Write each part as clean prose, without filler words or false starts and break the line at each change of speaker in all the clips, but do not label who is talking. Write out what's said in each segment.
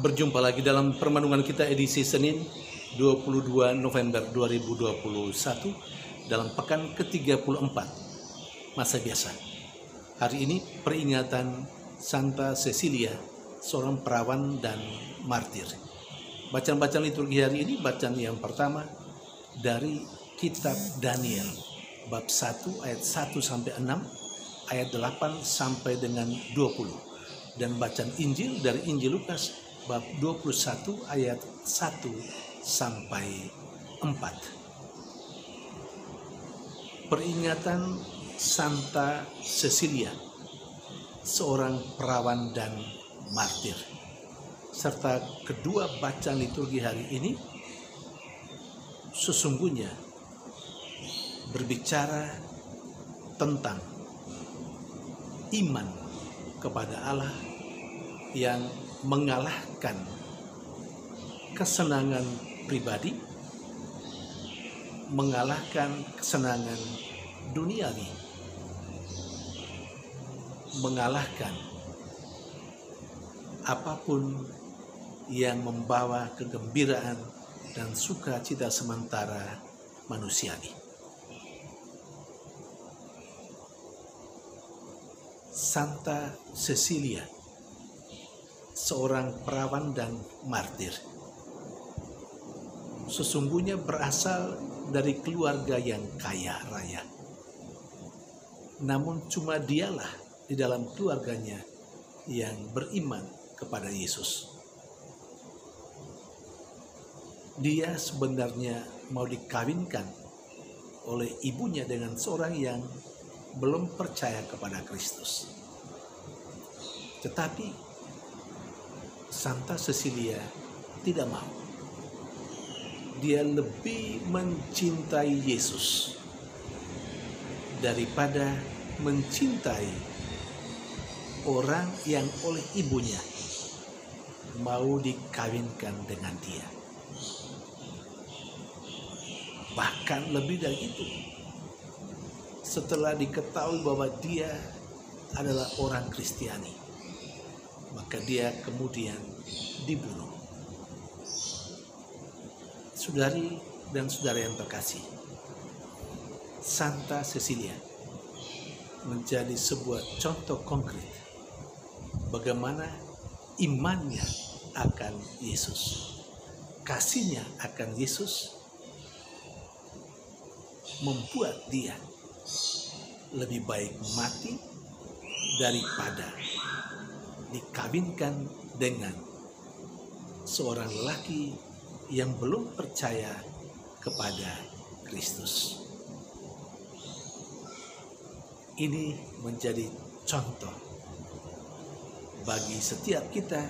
Berjumpa lagi dalam permenungan kita edisi Senin 22 November 2021 dalam pekan ke-34 masa biasa. Hari ini peringatan Santa Cecilia, seorang perawan dan martir. Bacaan-bacaan liturgi hari ini, bacaan yang pertama dari kitab Daniel bab 1 ayat 1 sampai 6, ayat 8 sampai dengan 20, dan bacaan Injil dari Injil Lukas bab 21 ayat 1 sampai 4. Peringatan Santa Cecilia, seorang perawan dan martir, serta kedua bacaan liturgi hari ini sesungguhnya berbicara tentang iman kepada Allah yang mengalahkan kesenangan pribadi, mengalahkan kesenangan duniawi, mengalahkan apapun yang membawa kegembiraan dan sukacita sementara manusiawi. Santa Cecilia, seorang perawan dan martir, sesungguhnya berasal dari keluarga yang kaya raya. Namun cuma dialah di dalam keluarganya yang beriman kepada Yesus. Dia sebenarnya mau dikawinkan oleh ibunya dengan seorang yang belum percaya kepada Kristus. Tetapi Santa Cecilia tidak mau. Dia lebih mencintai Yesus daripada mencintai orang yang oleh ibunya mau dikawinkan dengan dia. Bahkan lebih dari itu, setelah diketahui bahwa dia adalah orang Kristiani, maka dia kemudian dibunuh. Saudari dan saudara yang terkasih, Santa Cecilia menjadi sebuah contoh konkret bagaimana imannya akan Yesus, kasihnya akan Yesus membuat dia lebih baik mati daripada dikawinkan dengan seorang lelaki yang belum percaya kepada Kristus. Ini menjadi contoh bagi setiap kita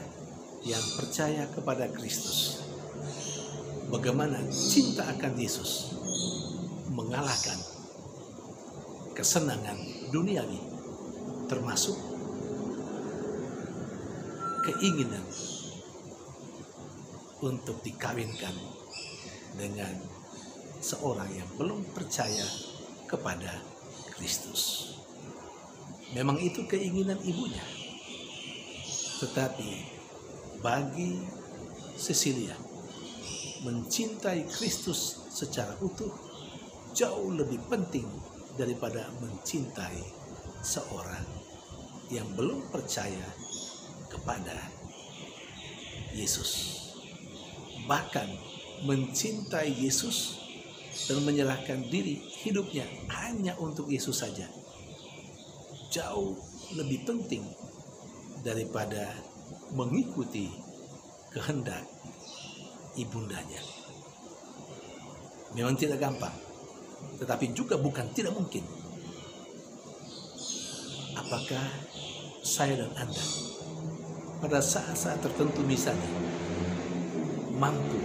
yang percaya kepada Kristus, bagaimana cinta akan Yesus mengalahkan kesenangan duniawi, termasuk keinginan untuk dikawinkan dengan seorang yang belum percaya kepada Kristus. Memang itu keinginan ibunya, tetapi bagi Cecilia, mencintai Kristus secara utuh jauh lebih penting daripada mencintai seorang yang belum percaya kepada Yesus. Bahkan mencintai Yesus dan menyerahkan diri hidupnya hanya untuk Yesus saja jauh lebih penting daripada mengikuti kehendak ibundanya. Memang tidak gampang, tetapi juga bukan tidak mungkin. Apakah saya dan Anda pada saat-saat tertentu misalnya mampu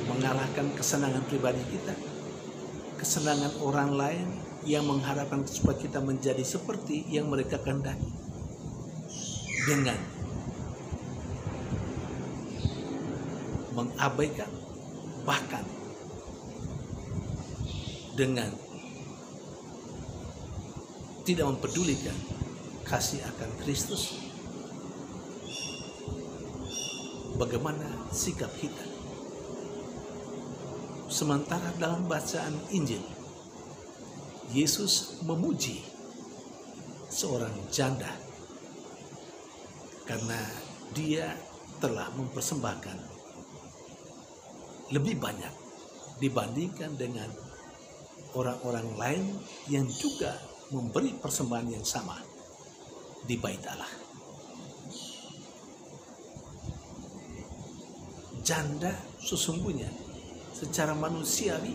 mengalahkan kesenangan pribadi kita, kesenangan orang lain yang mengharapkan supaya kita menjadi seperti yang mereka kehendaki, dengan mengabaikan, bahkan dengan tidak mempedulikan kasih akan Kristus? bagaimana sikap kita. Sementara dalam bacaan Injil, Yesus memuji seorang janda karena dia telah mempersembahkan lebih banyak dibandingkan dengan orang-orang lain yang juga memberi persembahan yang sama di bait Allah. Janda sesungguhnya secara manusiawi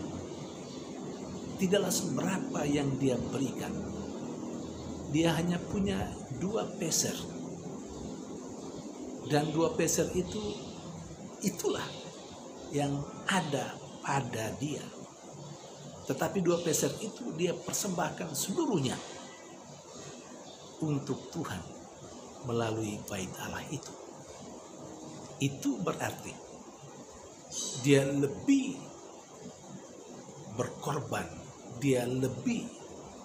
tidaklah seberapa yang dia berikan. Dia hanya punya 2 peser. Dan 2 peser itulah yang ada pada dia. Tetapi 2 peser itu dia persembahkan seluruhnya untuk Tuhan melalui bait Allah itu. Itu berarti dia lebih berkorban, dia lebih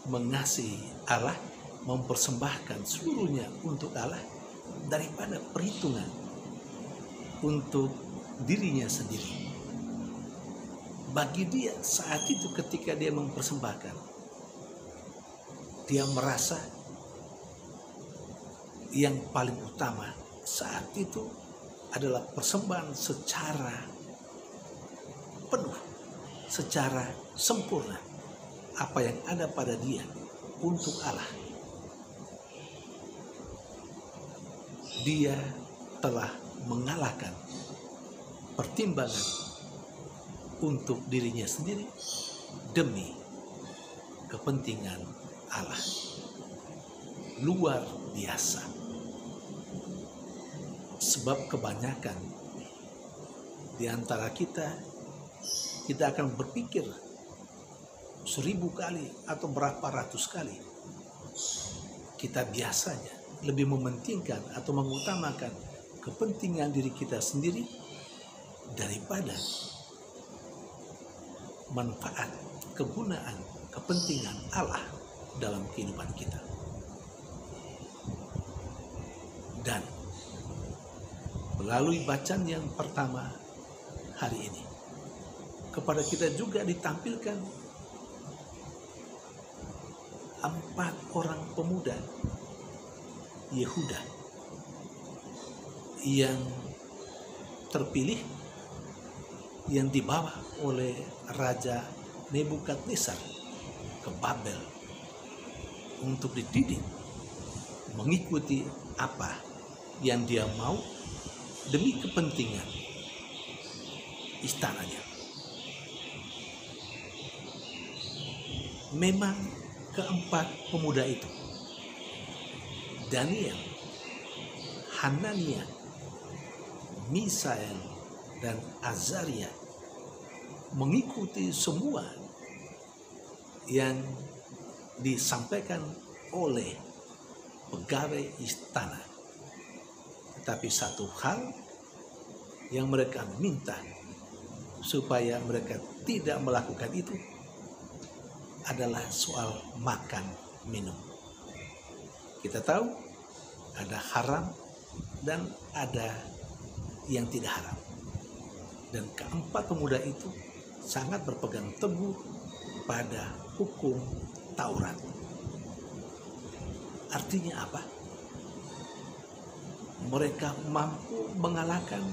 mengasihi Allah, mempersembahkan seluruhnya untuk Allah daripada perhitungan untuk dirinya sendiri. Bagi dia saat itu ketika dia mempersembahkan, dia merasa yang paling utama saat itu adalah persembahan secara penuh, secara sempurna apa yang ada pada dia untuk Allah. Dia telah mengalahkan pertimbangan untuk dirinya sendiri demi kepentingan Allah. Luar biasa. Sebab kebanyakan di antara kita akan berpikir 1000 kali atau berapa ratus kali. Kita biasanya lebih mementingkan atau mengutamakan kepentingan diri kita sendiri daripada manfaat, kegunaan, kepentingan Allah dalam kehidupan kita. Dan melalui bacaan yang pertama hari ini, kepada kita juga ditampilkan 4 orang pemuda Yehuda yang terpilih, yang dibawa oleh Raja Nebukadnezar ke Babel untuk dididik mengikuti apa yang dia mau demi kepentingan istananya. Memang keempat pemuda itu, Daniel, Hanania, Misael, dan Azaria, mengikuti semua yang disampaikan oleh pegawai istana. Tapi satu hal yang mereka minta supaya mereka tidak melakukan itu adalah soal makan minum. Kita tahu ada haram dan ada yang tidak haram. Dan keempat pemuda itu sangat berpegang teguh pada hukum Taurat. Artinya apa? Mereka mampu mengalahkan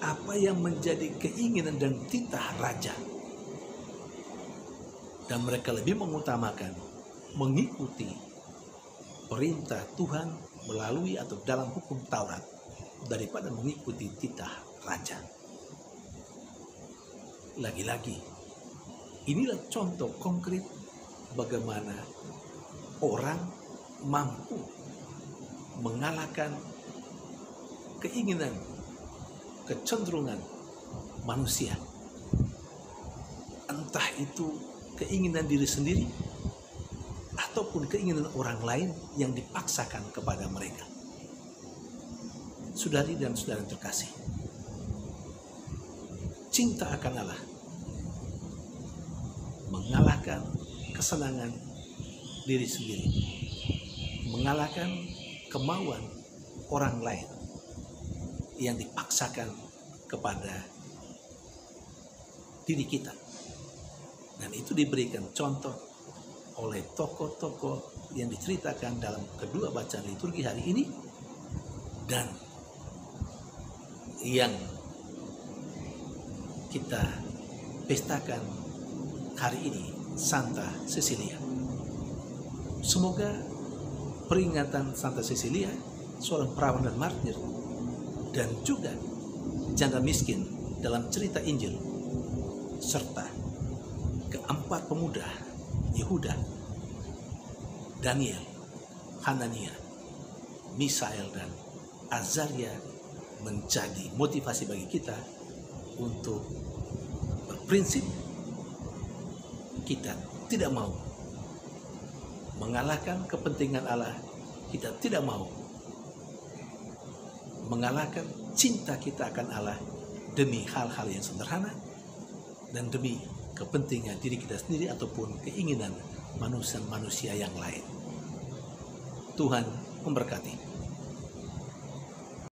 apa yang menjadi keinginan dan titah raja. Dan mereka lebih mengutamakan mengikuti perintah Tuhan melalui atau dalam hukum Taurat daripada mengikuti titah raja. Lagi-lagi, inilah contoh konkret bagaimana orang mampu mengalahkan keinginan, kecenderungan manusia. Entah itu keinginan diri sendiri ataupun keinginan orang lain yang dipaksakan kepada mereka. Saudari dan saudara yang terkasih, cinta akan Allah mengalahkan kesenangan diri sendiri, mengalahkan kemauan orang lain, yang dipaksakan kepada diri kita. Dan itu diberikan contoh oleh tokoh-tokoh yang diceritakan dalam kedua bacaan liturgi hari ini, dan yang kita pestakan hari ini, Santa Cecilia. Semoga peringatan Santa Cecilia, seorang perawan dan martir, dan juga janda miskin dalam cerita Injil, serta keempat pemuda Yehuda, Daniel, Hanania, Misael, dan Azaria menjadi motivasi bagi kita untuk berprinsip kita tidak mau mengalahkan kepentingan Allah, kita tidak mau mengalahkan cinta kita akan Allah demi hal-hal yang sederhana dan demi kepentingan diri kita sendiri ataupun keinginan manusia yang lain. Tuhan memberkati.